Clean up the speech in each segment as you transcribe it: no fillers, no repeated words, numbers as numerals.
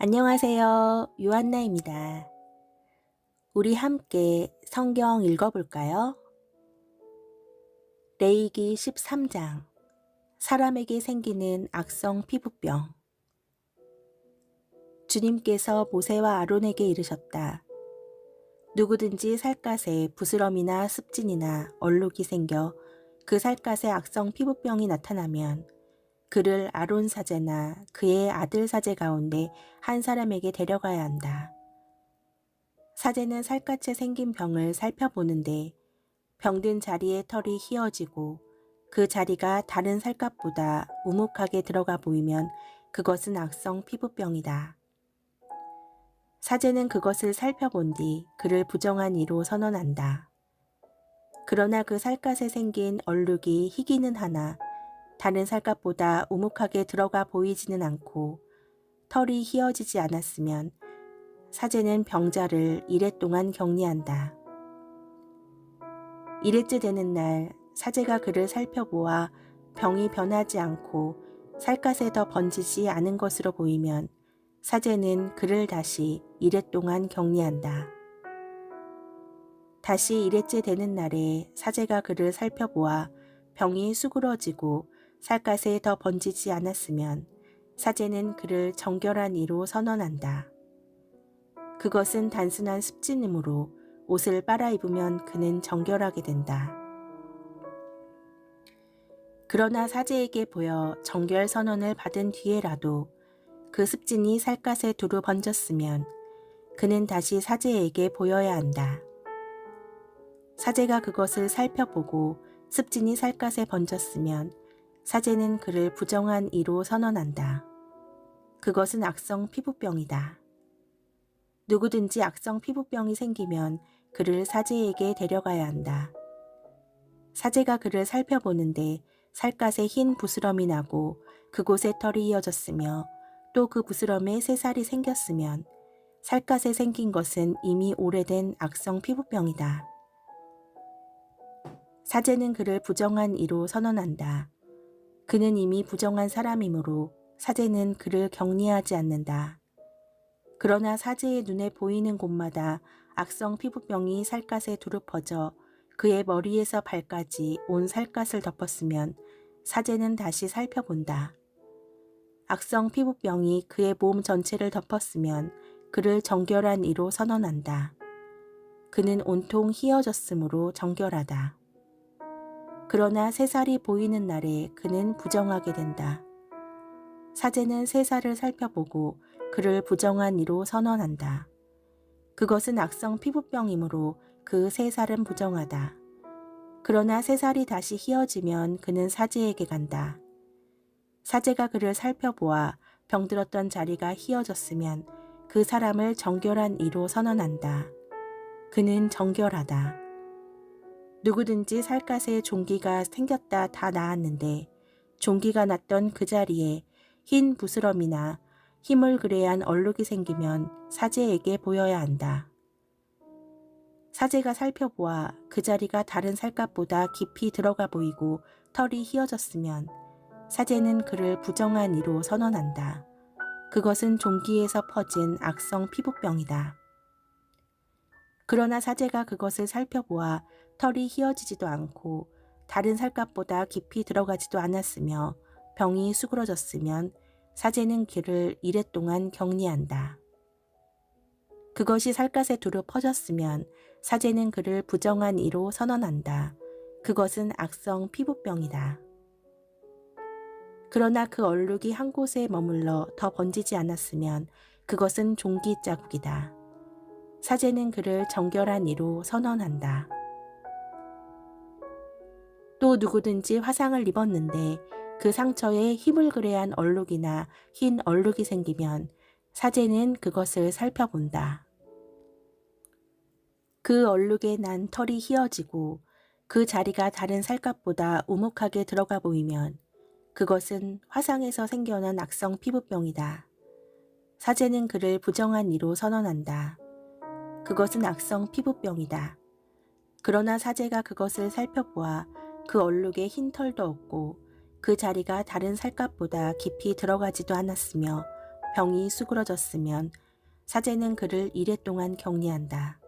안녕하세요. 요한나입니다. 우리 함께 성경 읽어볼까요? 레위기 13장 사람에게 생기는 악성 피부병. 주님께서 모세와 아론에게 이르셨다. 누구든지 살갗에 부스럼이나 습진이나 얼룩이 생겨 그 살갗에 악성 피부병이 나타나면 그를 아론 사제나 그의 아들 사제 가운데 한 사람에게 데려가야 한다. 사제는 살갗에 생긴 병을 살펴보는데 병든 자리의 털이 휘어지고 그 자리가 다른 살갗보다 우묵하게 들어가 보이면 그것은 악성 피부병이다. 사제는 그것을 살펴본 뒤 그를 부정한 이로 선언한다. 그러나 그 살갗에 생긴 얼룩이 희기는 하나 다른 살갗보다 우묵하게 들어가 보이지는 않고 털이 휘어지지 않았으면 사제는 병자를 이래 동안 격리한다. 이래째 되는 날 사제가 그를 살펴보아 병이 변하지 않고 살갗에 더 번지지 않은 것으로 보이면 사제는 그를 다시 이래 동안 격리한다. 다시 이래째 되는 날에 사제가 그를 살펴보아 병이 수그러지고 살갗에 더 번지지 않았으면 사제는 그를 정결한 이로 선언한다. 그것은 단순한 습진이므로 옷을 빨아입으면 그는 정결하게 된다. 그러나 사제에게 보여 정결 선언을 받은 뒤에라도 그 습진이 살갗에 두루 번졌으면 그는 다시 사제에게 보여야 한다. 사제가 그것을 살펴보고 습진이 살갗에 번졌으면 사제는 그를 부정한 이로 선언한다. 그것은 악성 피부병이다. 누구든지 악성 피부병이 생기면 그를 사제에게 데려가야 한다. 사제가 그를 살펴보는데 살갗에 흰 부스럼이 나고 그곳에 털이 이어졌으며 또 그 부스럼에 새살이 생겼으면 살갗에 생긴 것은 이미 오래된 악성 피부병이다. 사제는 그를 부정한 이로 선언한다. 그는 이미 부정한 사람이므로 사제는 그를 격리하지 않는다. 그러나 사제의 눈에 보이는 곳마다 악성 피부병이 살갗에 두루 퍼져 그의 머리에서 발까지 온 살갗을 덮었으면 사제는 다시 살펴본다. 악성 피부병이 그의 몸 전체를 덮었으면 그를 정결한 이로 선언한다. 그는 온통 휘어졌으므로 정결하다. 그러나 새살이 보이는 날에 그는 부정하게 된다. 사제는 새살을 살펴보고 그를 부정한 이로 선언한다. 그것은 악성 피부병이므로 그 새살은 부정하다. 그러나 새살이 다시 휘어지면 그는 사제에게 간다. 사제가 그를 살펴보아 병들었던 자리가 휘어졌으면 그 사람을 정결한 이로 선언한다. 그는 정결하다. 누구든지 살갗에 종기가 생겼다 다 나았는데 종기가 났던 그 자리에 흰 부스럼이나 희물그레한 얼룩이 생기면 사제에게 보여야 한다. 사제가 살펴보아 그 자리가 다른 살갗보다 깊이 들어가 보이고 털이 휘어졌으면 사제는 그를 부정한 이로 선언한다. 그것은 종기에서 퍼진 악성 피부병이다. 그러나 사제가 그것을 살펴보아 털이 휘어지지도 않고 다른 살갗보다 깊이 들어가지도 않았으며 병이 수그러졌으면 사제는 그를 이래 동안 격리한다. 그것이 살갗에 두루 퍼졌으면 사제는 그를 부정한 이로 선언한다. 그것은 악성 피부병이다. 그러나 그 얼룩이 한 곳에 머물러 더 번지지 않았으면 그것은 종기 자국이다. 사제는 그를 정결한 이로 선언한다. 또 누구든지 화상을 입었는데 그 상처에 희물그레한 얼룩이나 흰 얼룩이 생기면 사제는 그것을 살펴본다. 그 얼룩에 난 털이 휘어지고 그 자리가 다른 살갗보다 우묵하게 들어가 보이면 그것은 화상에서 생겨난 악성 피부병이다. 사제는 그를 부정한 이로 선언한다. 그것은 악성 피부병이다. 그러나 사제가 그것을 살펴보아 그 얼룩에 흰 털도 없고 그 자리가 다른 살갗보다 깊이 들어가지도 않았으며 병이 수그러졌으면 사제는 그를 이래 동안 격리한다.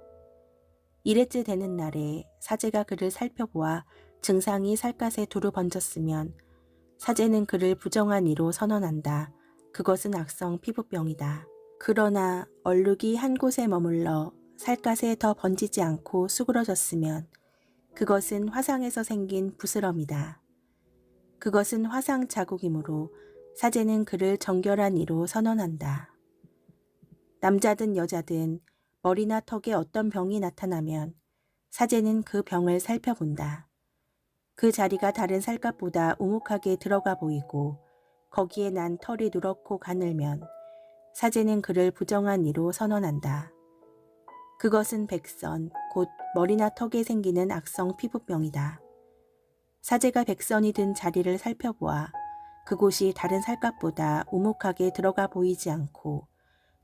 이래째 되는 날에 사제가 그를 살펴보아 증상이 살갗에 두루 번졌으면 사제는 그를 부정한 이로 선언한다. 그것은 악성 피부병이다. 그러나 얼룩이 한 곳에 머물러 살갗에 더 번지지 않고 수그러졌으면 그것은 화상에서 생긴 부스럼이다. 그것은 화상 자국이므로 사제는 그를 정결한 이로 선언한다. 남자든 여자든 머리나 턱에 어떤 병이 나타나면 사제는 그 병을 살펴본다. 그 자리가 다른 살갗보다 우묵하게 들어가 보이고 거기에 난 털이 누렇고 가늘면 사제는 그를 부정한 이로 선언한다. 그것은 백선, 곧 머리나 턱에 생기는 악성 피부병이다. 사제가 백선이 든 자리를 살펴보아 그곳이 다른 살갗보다 우묵하게 들어가 보이지 않고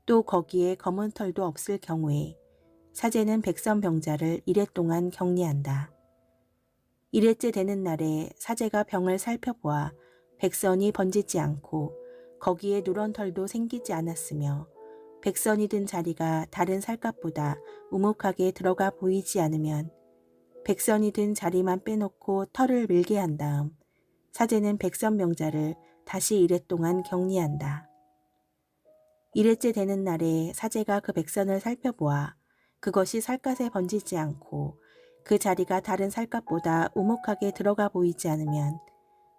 또 거기에 검은 털도 없을 경우에 사제는 백선병자를 이래 동안 격리한다. 이래째 되는 날에 사제가 병을 살펴보아 백선이 번지지 않고 거기에 누런 털도 생기지 않았으며 백선이 든 자리가 다른 살갗보다 우묵하게 들어가 보이지 않으면 백선이 든 자리만 빼놓고 털을 밀게 한 다음 사제는 백선병자를 다시 이래 동안 격리한다. 이래째 되는 날에 사제가 그 백선을 살펴보아 그것이 살갗에 번지지 않고 그 자리가 다른 살갗보다 우묵하게 들어가 보이지 않으면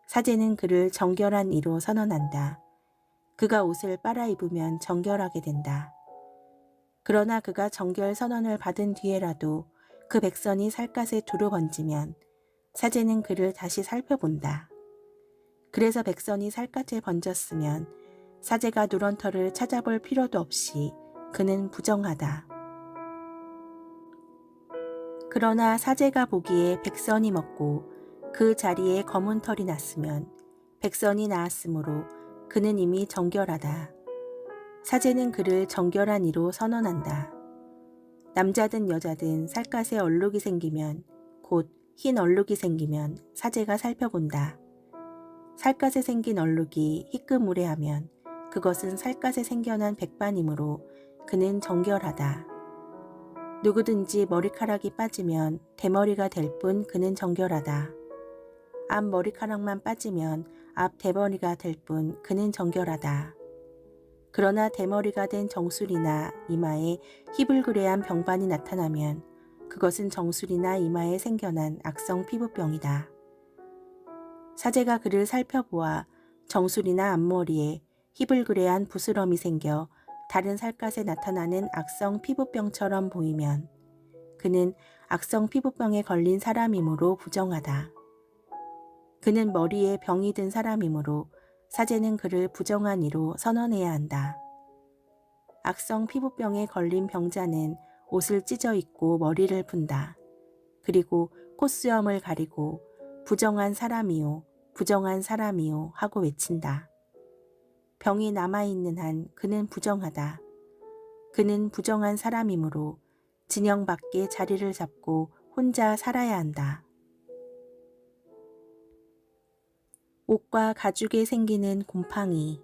사제는 그를 정결한 이로 선언한다. 그가 옷을 빨아 입으면 정결하게 된다. 그러나 그가 정결 선언을 받은 뒤에라도 그 백선이 살갗에 두루 번지면 사제는 그를 다시 살펴본다. 그래서 백선이 살갗에 번졌으면 사제가 누런 털을 찾아볼 필요도 없이 그는 부정하다. 그러나 사제가 보기에 백선이 먹고 그 자리에 검은 털이 났으면 백선이 나았으므로 그는 이미 정결하다. 사제는 그를 정결한 이로 선언한다. 남자든 여자든 살갗에 얼룩이 생기면 곧 흰 얼룩이 생기면 사제가 살펴본다. 살갗에 생긴 얼룩이 희끄무레하면 그것은 살갗에 생겨난 백반이므로 그는 정결하다. 누구든지 머리카락이 빠지면 대머리가 될 뿐 그는 정결하다. 앞 머리카락만 빠지면 앞 대머리가 될 뿐 그는 정결하다. 그러나 대머리가 된 정수리나 이마에 희불그레한 병반이 나타나면 그것은 정수리나 이마에 생겨난 악성 피부병이다. 사제가 그를 살펴보아 정수리나 앞머리에 희불그레한 부스럼이 생겨 다른 살갗에 나타나는 악성 피부병처럼 보이면 그는 악성 피부병에 걸린 사람이므로 부정하다. 그는 머리에 병이 든 사람이므로 사제는 그를 부정한 이로 선언해야 한다. 악성 피부병에 걸린 병자는 옷을 찢어 입고 머리를 푼다. 그리고 콧수염을 가리고 부정한 사람이요, 부정한 사람이요 하고 외친다. 병이 남아있는 한 그는 부정하다. 그는 부정한 사람이므로 진영 밖에 자리를 잡고 혼자 살아야 한다. 옷과 가죽에 생기는 곰팡이.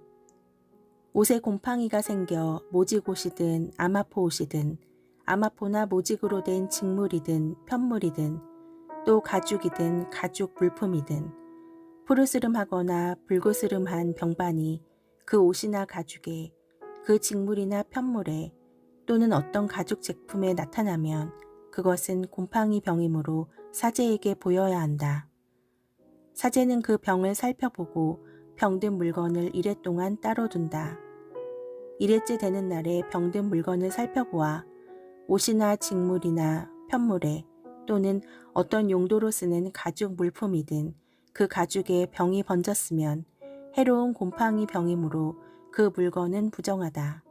옷에 곰팡이가 생겨 모직옷이든 아마포옷이든 아마포나 모직으로 된 직물이든 편물이든 또 가죽이든 가죽 물품이든 푸르스름하거나 붉으스름한 병반이 그 옷이나 가죽에 그 직물이나 편물에 또는 어떤 가죽 제품에 나타나면 그것은 곰팡이 병이므로 사제에게 보여야 한다. 사제는 그 병을 살펴보고 병든 물건을 이래 동안 따로 둔다. 이래째 되는 날에 병든 물건을 살펴보아 옷이나 직물이나 편물에 또는 어떤 용도로 쓰는 가죽 물품이든 그 가죽에 병이 번졌으면 해로운 곰팡이 병이므로 그 물건은 부정하다.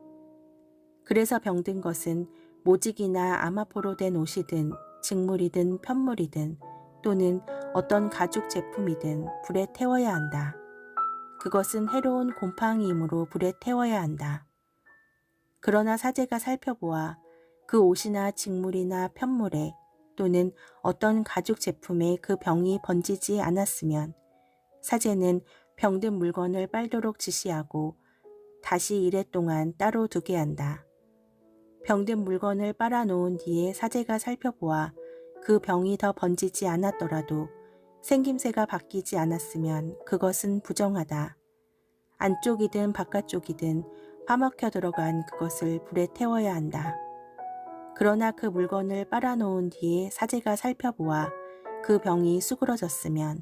그래서 병든 것은 모직이나 아마포로 된 옷이든 직물이든 편물이든 또는 어떤 가죽 제품이든 불에 태워야 한다. 그것은 해로운 곰팡이이므로 불에 태워야 한다. 그러나 사제가 살펴보아 그 옷이나 직물이나 편물에 또는 어떤 가죽 제품에 그 병이 번지지 않았으면 사제는 병든 물건을 빨도록 지시하고 다시 이래 동안 따로 두게 한다. 병든 물건을 빨아놓은 뒤에 사제가 살펴보아 그 병이 더 번지지 않았더라도 생김새가 바뀌지 않았으면 그것은 부정하다. 안쪽이든 바깥쪽이든 파먹혀 들어간 그것을 불에 태워야 한다. 그러나 그 물건을 빨아놓은 뒤에 사제가 살펴보아 그 병이 수그러졌으면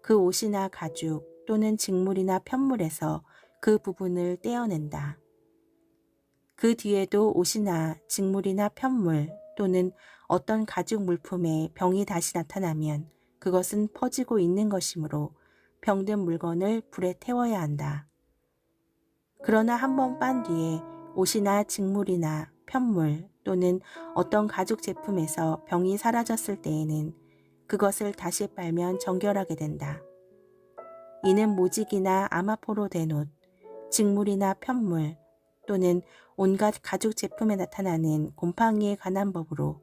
그 옷이나 가죽 또는 직물이나 편물에서 그 부분을 떼어낸다. 그 뒤에도 옷이나 직물이나 편물 또는 어떤 가죽 물품에 병이 다시 나타나면 그것은 퍼지고 있는 것이므로 병든 물건을 불에 태워야 한다. 그러나 한 번 빤 뒤에 옷이나 직물이나 편물 또는 어떤 가죽 제품에서 병이 사라졌을 때에는 그것을 다시 빨면 정결하게 된다. 이는 모직이나 아마포로 된 옷, 직물이나 편물 또는 온갖 가죽 제품에 나타나는 곰팡이에 관한 법으로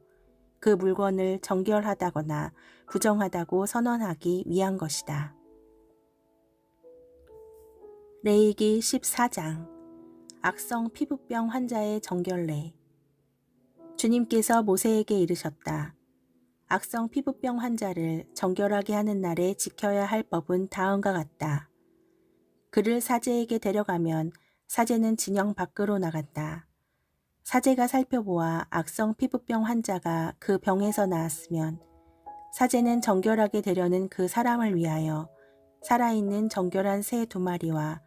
그 물건을 정결하다거나 부정하다고 선언하기 위한 것이다. 레위기 14장 악성 피부병 환자의 정결례. 주님께서 모세에게 이르셨다. 악성 피부병 환자를 정결하게 하는 날에 지켜야 할 법은 다음과 같다. 그를 사제에게 데려가면 사제는 진영 밖으로 나간다. 사제가 살펴보아 악성 피부병 환자가 그 병에서 나았으면 사제는 정결하게 되려는 그 사람을 위하여 살아있는 정결한 새 2마리와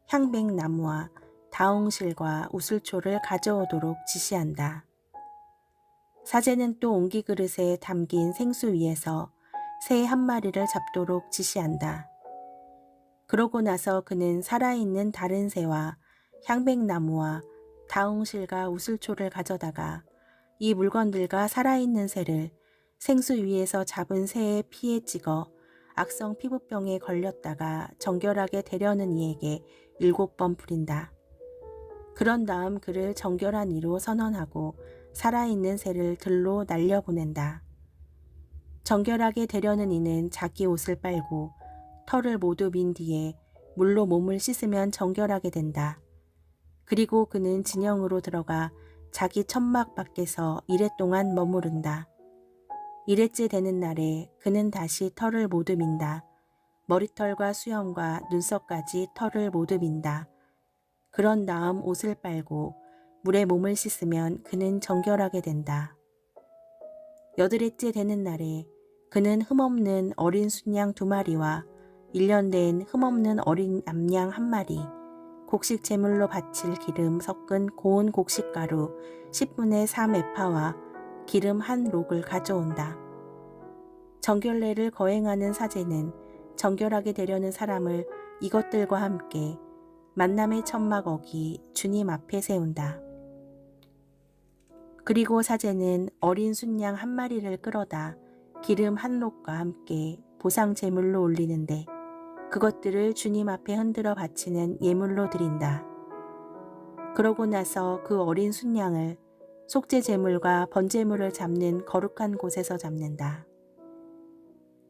향백나무와 다홍실과 우슬초를 가져오도록 지시한다. 사제는 또 옹기 그릇에 담긴 생수 위에서 새 1마리를 잡도록 지시한다. 그러고 나서 그는 살아있는 다른 새와 향백나무와 다홍실과 우슬초를 가져다가 이 물건들과 살아있는 새를 생수 위에서 잡은 새의 피에 찍어 악성 피부병에 걸렸다가 정결하게 되려는 이에게 7번 부린다. 그런 다음 그를 정결한 이로 선언하고 살아있는 새를 들로 날려보낸다. 정결하게 되려는 이는 자기 옷을 빨고 털을 모두 민 뒤에 물로 몸을 씻으면 정결하게 된다. 그리고 그는 진영으로 들어가 자기 천막 밖에서 이레 동안 머무른다. 이레째 되는 날에 그는 다시 털을 모두 민다. 머리털과 수염과 눈썹까지 털을 모두 민다. 그런 다음 옷을 빨고 물에 몸을 씻으면 그는 정결하게 된다. 8일째 되는 날에 그는 흠없는 어린 순양 2마리와 1년 된 흠없는 어린 암양 1마리, 곡식 제물로 바칠 기름 섞은 고운 곡식가루 10분의 3에파와 기름 1록을 가져온다. 정결례를 거행하는 사제는 정결하게 되려는 사람을 이것들과 함께 만남의 천막 어기 주님 앞에 세운다. 그리고 사제는 어린 순양 1마리를 끌어다 기름 1록과 함께 보상 제물로 올리는데 그것들을 주님 앞에 흔들어 바치는 예물로 드린다. 그러고 나서 그 어린 순양을 속죄 제물과 번제물을 잡는 거룩한 곳에서 잡는다.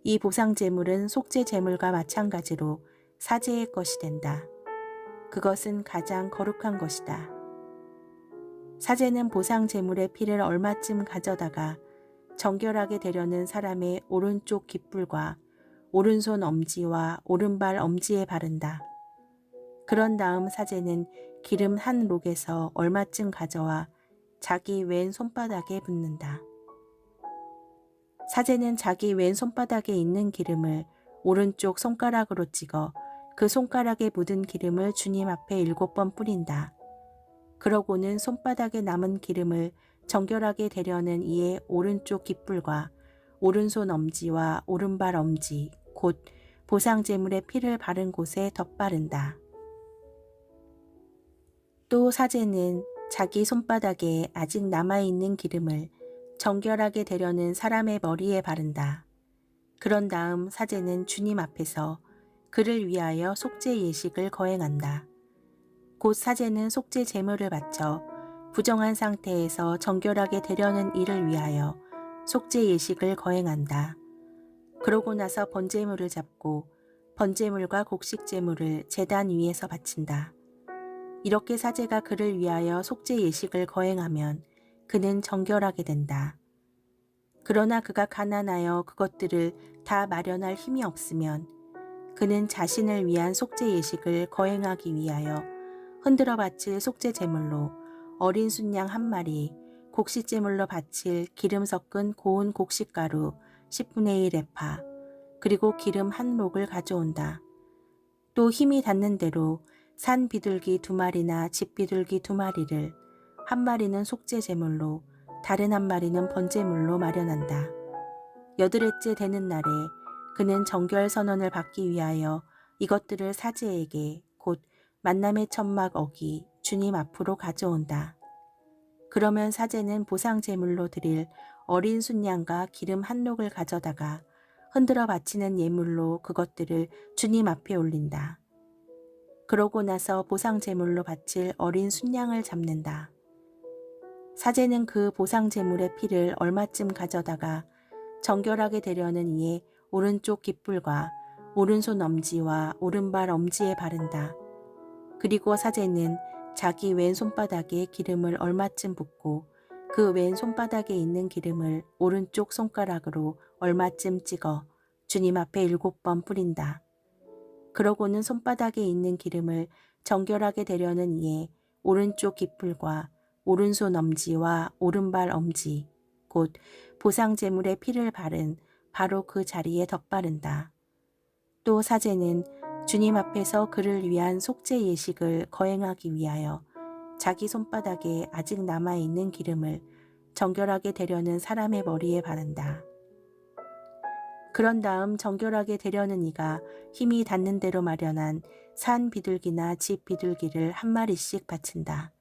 이 보상 제물은 속죄 제물과 마찬가지로 사제의 것이 된다. 그것은 가장 거룩한 것이다. 사제는 보상 제물의 피를 얼마쯤 가져다가 정결하게 되려는 사람의 오른쪽 깃불과 오른손 엄지와 오른발 엄지에 바른다. 그런 다음 사제는 기름 1록에서 얼마쯤 가져와 자기 왼 손바닥에 붓는다. 사제는 자기 왼 손바닥에 있는 기름을 오른쪽 손가락으로 찍어 그 손가락에 묻은 기름을 주님 앞에 7번 뿌린다. 그러고는 손바닥에 남은 기름을 정결하게 되려는 이의 오른쪽 깃불과 오른손 엄지와 오른발 엄지, 곧 보상제물의 피를 바른 곳에 덧바른다. 또 사제는 자기 손바닥에 아직 남아있는 기름을 정결하게 되려는 사람의 머리에 바른다. 그런 다음 사제는 주님 앞에서 그를 위하여 속죄 예식을 거행한다. 곧 사제는 속죄 제물을 바쳐 부정한 상태에서 정결하게 되려는 이를 위하여 속죄 예식을 거행한다. 그러고 나서 번제물을 잡고 번제물과 곡식 제물을 제단 위에서 바친다. 이렇게 사제가 그를 위하여 속죄 예식을 거행하면 그는 정결하게 된다. 그러나 그가 가난하여 그것들을 다 마련할 힘이 없으면 그는 자신을 위한 속죄 예식을 거행하기 위하여 흔들어 바칠 속죄 제물로 어린 순양 한 마리, 곡식 제물로 바칠 기름 섞은 고운 곡식가루 10분의 1 에파, 그리고 기름 한 록을 가져온다. 또 힘이 닿는 대로 산 비둘기 2마리나 집 비둘기 2마리를, 한 마리는 속죄 제물로 다른 한 마리는 번제물로 마련한다. 8일째 되는 날에 그는 정결 선언을 받기 위하여 이것들을 사제에게 곧 만남의 천막 어기 주님 앞으로 가져온다. 그러면 사제는 보상 제물로 드릴 어린 순양과 기름 한 록을 가져다가 흔들어 바치는 예물로 그것들을 주님 앞에 올린다. 그러고 나서 보상 제물로 바칠 어린 순양을 잡는다. 사제는 그 보상 제물의 피를 얼마쯤 가져다가 정결하게 되려는 이의 오른쪽 깃불과 오른손 엄지와 오른발 엄지에 바른다. 그리고 사제는 자기 왼 손바닥에 기름을 얼마쯤 붓고 그 왼 손바닥에 있는 기름을 오른쪽 손가락으로 얼마쯤 찍어 주님 앞에 7번 뿌린다. 그러고는 손바닥에 있는 기름을 정결하게 되려는 이의 오른쪽 깃불과 오른손 엄지와 오른발 엄지, 곧 보상 제물의 피를 바른 바로 그 자리에 덧바른다. 또 사제는 주님 앞에서 그를 위한 속죄 예식을 거행하기 위하여 자기 손바닥에 아직 남아있는 기름을 정결하게 되려는 사람의 머리에 바른다. 그런 다음 정결하게 되려는 이가 힘이 닿는 대로 마련한 산 비둘기나 집 비둘기를 한 마리씩 바친다.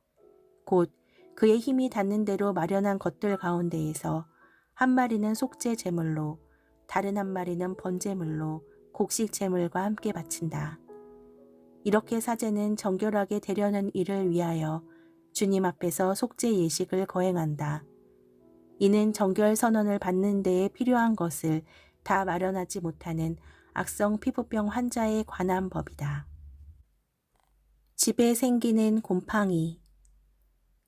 곧 그의 힘이 닿는 대로 마련한 것들 가운데에서 한 마리는 속죄 제물로, 다른 한 마리는 번제물로 곡식 제물과 함께 바친다. 이렇게 사제는 정결하게 되려는 이를 위하여 주님 앞에서 속죄 예식을 거행한다. 이는 정결 선언을 받는 데에 필요한 것을 다 마련하지 못하는 악성 피부병 환자에 관한 법이다. 집에 생기는 곰팡이.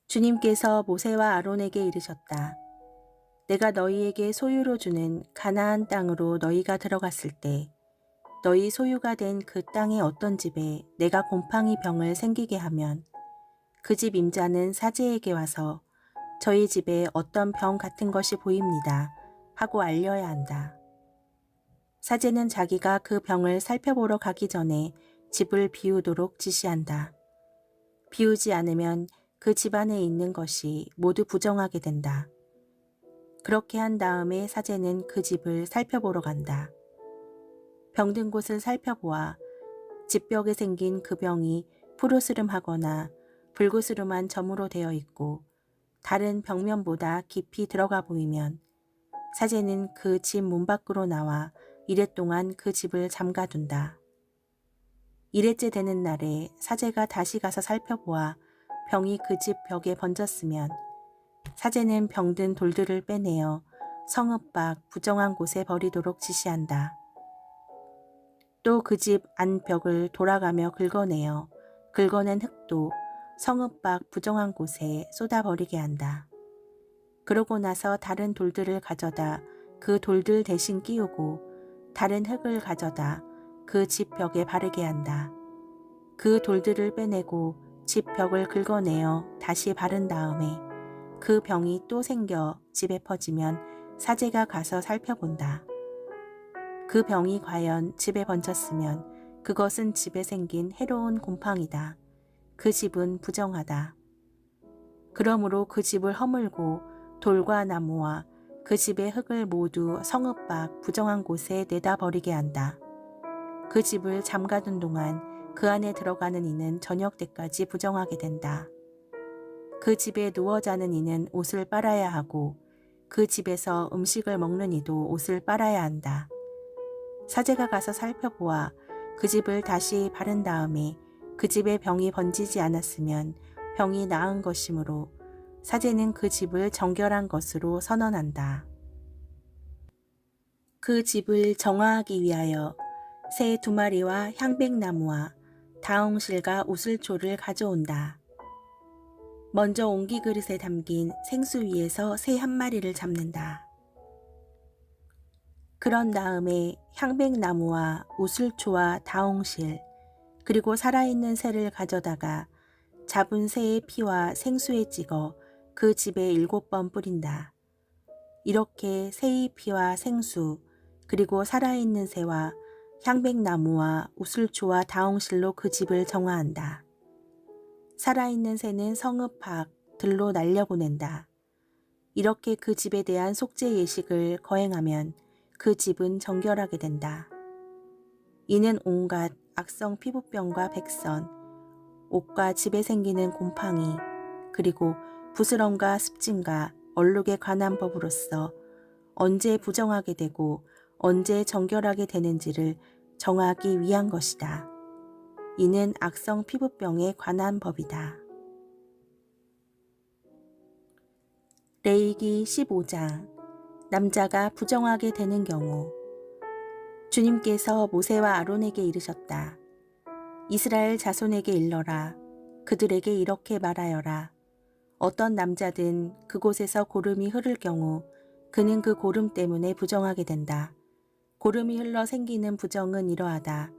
주님께서 모세와 아론에게 이르셨다. 내가 너희에게 소유로 주는 가나안 땅으로 너희가 들어갔을 때 너희 소유가 된 그 땅의 어떤 집에 내가 곰팡이 병을 생기게 하면 그 집 임자는 사제에게 와서 저희 집에 어떤 병 같은 것이 보입니다 하고 알려야 한다. 사제는 자기가 그 병을 살펴보러 가기 전에 집을 비우도록 지시한다. 비우지 않으면 그 집안에 있는 것이 모두 부정하게 된다. 그렇게 한 다음에 사제는 그 집을 살펴보러 간다. 병든 곳을 살펴보아 집벽에 생긴 그 병이 푸르스름하거나 불구스름한 점으로 되어 있고 다른 벽면보다 깊이 들어가 보이면 사제는 그 집 문 밖으로 나와 이랫동안 그 집을 잠가둔다. 이래째 되는 날에 사제가 다시 가서 살펴보아 병이 그 집 벽에 번졌으면 사제는 병든 돌들을 빼내어 성읍 밖 부정한 곳에 버리도록 지시한다. 또 그 집 안 벽을 돌아가며 긁어내어 긁어낸 흙도 성읍 밖 부정한 곳에 쏟아버리게 한다. 그러고 나서 다른 돌들을 가져다 그 돌들 대신 끼우고 다른 흙을 가져다 그 집 벽에 바르게 한다. 그 돌들을 빼내고 집 벽을 긁어내어 다시 바른 다음에 그 병이 또 생겨 집에 퍼지면 사제가 가서 살펴본다. 그 병이 과연 집에 번졌으면 그것은 집에 생긴 해로운 곰팡이다. 그 집은 부정하다. 그러므로 그 집을 허물고 돌과 나무와 그 집의 흙을 모두 성읍 밖 부정한 곳에 내다 버리게 한다. 그 집을 잠가둔 동안 그 안에 들어가는 이는 저녁 때까지 부정하게 된다. 그 집에 누워 자는 이는 옷을 빨아야 하고 그 집에서 음식을 먹는 이도 옷을 빨아야 한다. 사제가 가서 살펴보아 그 집을 다시 바른 다음에 그 집에 병이 번지지 않았으면 병이 나은 것이므로 사제는 그 집을 정결한 것으로 선언한다. 그 집을 정화하기 위하여 새 2마리와 향백나무와 다홍실과 우슬초를 가져온다. 먼저 옹기 그릇에 담긴 생수 위에서 새 한 마리를 잡는다. 그런 다음에 향백나무와 우슬초와 다홍실 그리고 살아있는 새를 가져다가 잡은 새의 피와 생수에 찍어 그 집에 7번 뿌린다. 이렇게 새의 피와 생수 그리고 살아있는 새와 향백나무와 우슬초와 다홍실로 그 집을 정화한다. 살아있는 새는 성읍 밖 들로 날려보낸다. 이렇게 그 집에 대한 속죄 예식을 거행하면 그 집은 정결하게 된다. 이는 온갖 악성 피부병과 백선, 옷과 집에 생기는 곰팡이, 그리고 부스럼과 습진과 얼룩에 관한 법으로서 언제 부정하게 되고 언제 정결하게 되는지를 정하기 위한 것이다. 이는 악성 피부병에 관한 법이다. 레위기 15장 남자가 부정하게 되는 경우. 주님께서 모세와 아론에게 이르셨다. 이스라엘 자손에게 일러라. 그들에게 이렇게 말하여라. 어떤 남자든 그곳에서 고름이 흐를 경우 그는 그 고름 때문에 부정하게 된다. 고름이 흘러 생기는 부정은 이러하다.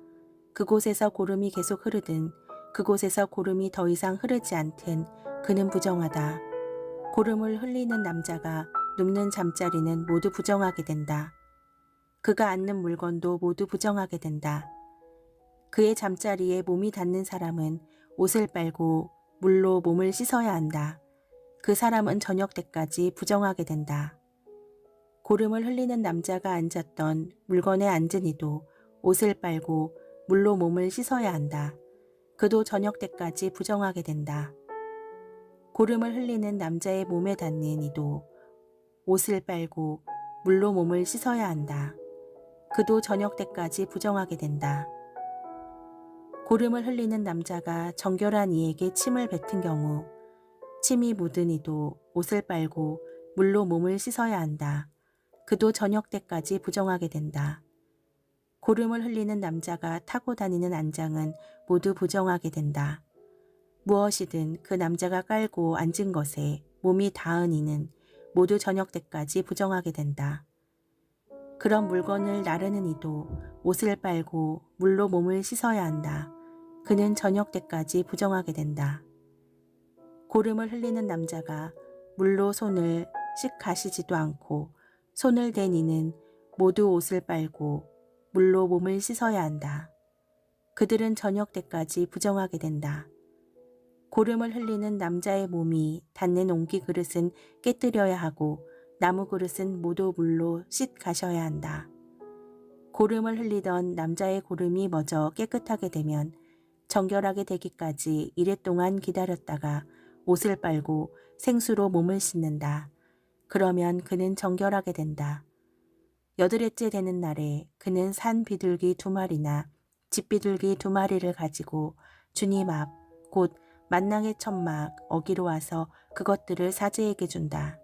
그곳에서 고름이 계속 흐르든 그곳에서 고름이 더 이상 흐르지 않든 그는 부정하다. 고름을 흘리는 남자가 눕는 잠자리는 모두 부정하게 된다. 그가 앉는 물건도 모두 부정하게 된다. 그의 잠자리에 몸이 닿는 사람은 옷을 빨고 물로 몸을 씻어야 한다. 그 사람은 저녁 때까지 부정하게 된다. 고름을 흘리는 남자가 앉았던 물건에 앉은 이도 옷을 빨고 물로 몸을 씻어야 한다. 그도 저녁 때까지 부정하게 된다. 고름을 흘리는 남자의 몸에 닿는 이도 옷을 빨고 물로 몸을 씻어야 한다. 그도 저녁 때까지 부정하게 된다. 고름을 흘리는 남자가 정결한 이에게 침을 뱉은 경우 침이 묻은 이도 옷을 빨고 물로 몸을 씻어야 한다. 그도 저녁 때까지 부정하게 된다. 고름을 흘리는 남자가 타고 다니는 안장은 모두 부정하게 된다. 무엇이든 그 남자가 깔고 앉은 것에 몸이 닿은 이는 모두 저녁 때까지 부정하게 된다. 그런 물건을 나르는 이도 옷을 빨고 물로 몸을 씻어야 한다. 그는 저녁 때까지 부정하게 된다. 고름을 흘리는 남자가 물로 손을 씩 가시지도 않고 손을 댄 이는 모두 옷을 빨고 물로 몸을 씻어야 한다. 그들은 저녁 때까지 부정하게 된다. 고름을 흘리는 남자의 몸이 닿는 옹기 그릇은 깨뜨려야 하고 나무 그릇은 모두 물로 씻 가셔야 한다. 고름을 흘리던 남자의 고름이 멎어 깨끗하게 되면 정결하게 되기까지 이래 동안 기다렸다가 옷을 빨고 생수로 몸을 씻는다. 그러면 그는 정결하게 된다. 8일째 되는 날에 그는 산 비둘기 2마리나 집 비둘기 2마리를 가지고 주님 앞 곧 만낭의 천막 어기로 와서 그것들을 사제에게 준다.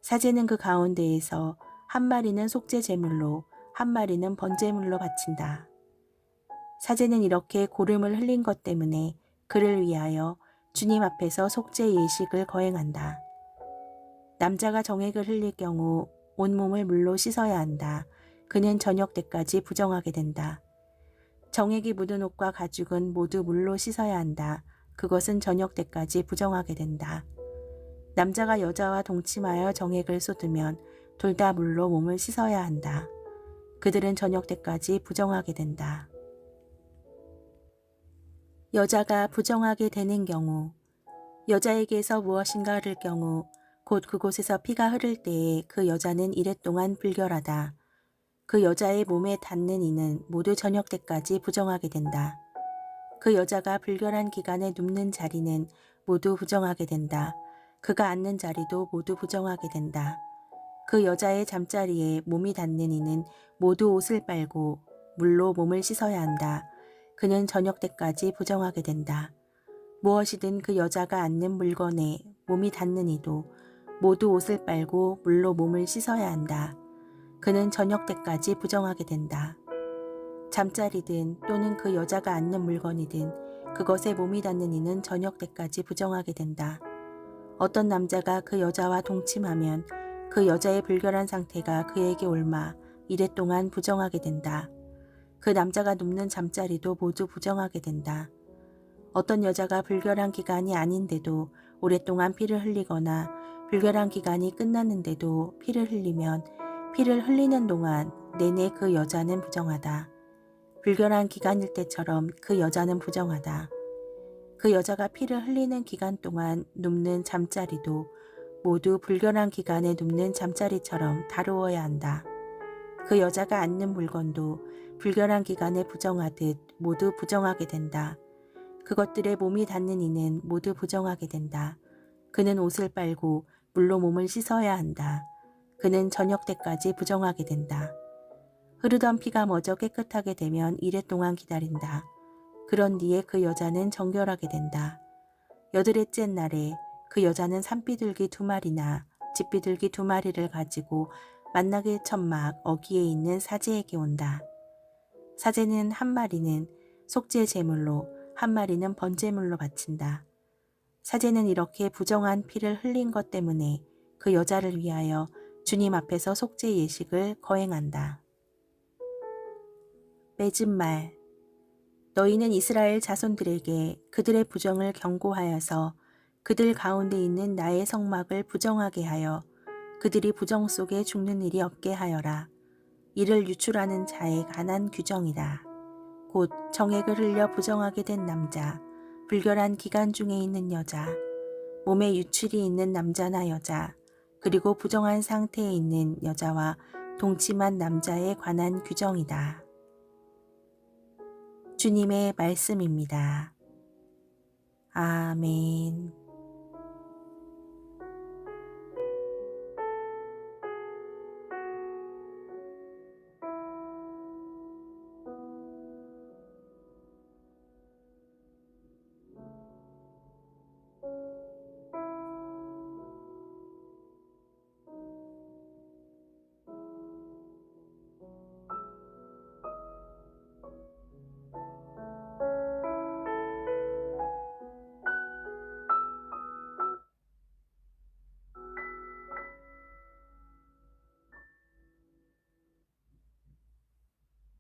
사제는 그 가운데에서 한 마리는 속죄 제물로 한 마리는 번제물로 바친다. 사제는 이렇게 고름을 흘린 것 때문에 그를 위하여 주님 앞에서 속죄 예식을 거행한다. 남자가 정액을 흘릴 경우 온몸을 물로 씻어야 한다. 그는 저녁 때까지 부정하게 된다. 정액이 묻은 옷과 가죽은 모두 물로 씻어야 한다. 그것은 저녁 때까지 부정하게 된다. 남자가 여자와 동침하여 정액을 쏟으면 둘 다 물로 몸을 씻어야 한다. 그들은 저녁 때까지 부정하게 된다. 여자가 부정하게 되는 경우, 여자에게서 무엇인가 흐를 경우 곧 그곳에서 피가 흐를 때에 그 여자는 이랫 동안 불결하다. 그 여자의 몸에 닿는 이는 모두 저녁 때까지 부정하게 된다. 그 여자가 불결한 기간에 눕는 자리는 모두 부정하게 된다. 그가 앉는 자리도 모두 부정하게 된다. 그 여자의 잠자리에 몸이 닿는 이는 모두 옷을 빨고 물로 몸을 씻어야 한다. 그는 저녁 때까지 부정하게 된다. 무엇이든 그 여자가 앉는 물건에 몸이 닿는 이도 모두 옷을 빨고 물로 몸을 씻어야 한다. 그는 저녁 때까지 부정하게 된다. 잠자리든 또는 그 여자가 앉는 물건이든 그것에 몸이 닿는 이는 저녁 때까지 부정하게 된다. 어떤 남자가 그 여자와 동침하면 그 여자의 불결한 상태가 그에게 옮아 이래 동안 부정하게 된다. 그 남자가 눕는 잠자리도 모두 부정하게 된다. 어떤 여자가 불결한 기간이 아닌데도 오랫동안 피를 흘리거나 불결한 기간이 끝났는데도 피를 흘리면 피를 흘리는 동안 내내 그 여자는 부정하다. 불결한 기간일 때처럼 그 여자는 부정하다. 그 여자가 피를 흘리는 기간 동안 눕는 잠자리도 모두 불결한 기간에 눕는 잠자리처럼 다루어야 한다. 그 여자가 앉는 물건도 불결한 기간에 부정하듯 모두 부정하게 된다. 그것들에 몸이 닿는 이는 모두 부정하게 된다. 그는 옷을 빨고 물로 몸을 씻어야 한다. 그는 저녁 때까지 부정하게 된다. 흐르던 피가 멎어 깨끗하게 되면 이래 동안 기다린다. 그런 뒤에 그 여자는 정결하게 된다. 여드레째 날에 그 여자는 산비둘기 2마리나 집비둘기 2마리를 가지고 만나게 천막 어귀에 있는 사제에게 온다. 사제는 1마리는 속죄 제물로 1마리는 번제물로 바친다. 사제는 이렇게 부정한 피를 흘린 것 때문에 그 여자를 위하여 주님 앞에서 속죄 예식을 거행한다. 맺은 말. 너희는 이스라엘 자손들에게 그들의 부정을 경고하여서 그들 가운데 있는 나의 성막을 부정하게 하여 그들이 부정 속에 죽는 일이 없게 하여라. 이를 유출하는 자에 관한 규정이다. 곧 정액을 흘려 부정하게 된 남자, 불결한 기간 중에 있는 여자, 몸에 유출이 있는 남자나 여자, 그리고 부정한 상태에 있는 여자와 동침한 남자에 관한 규정이다. 주님의 말씀입니다. 아멘.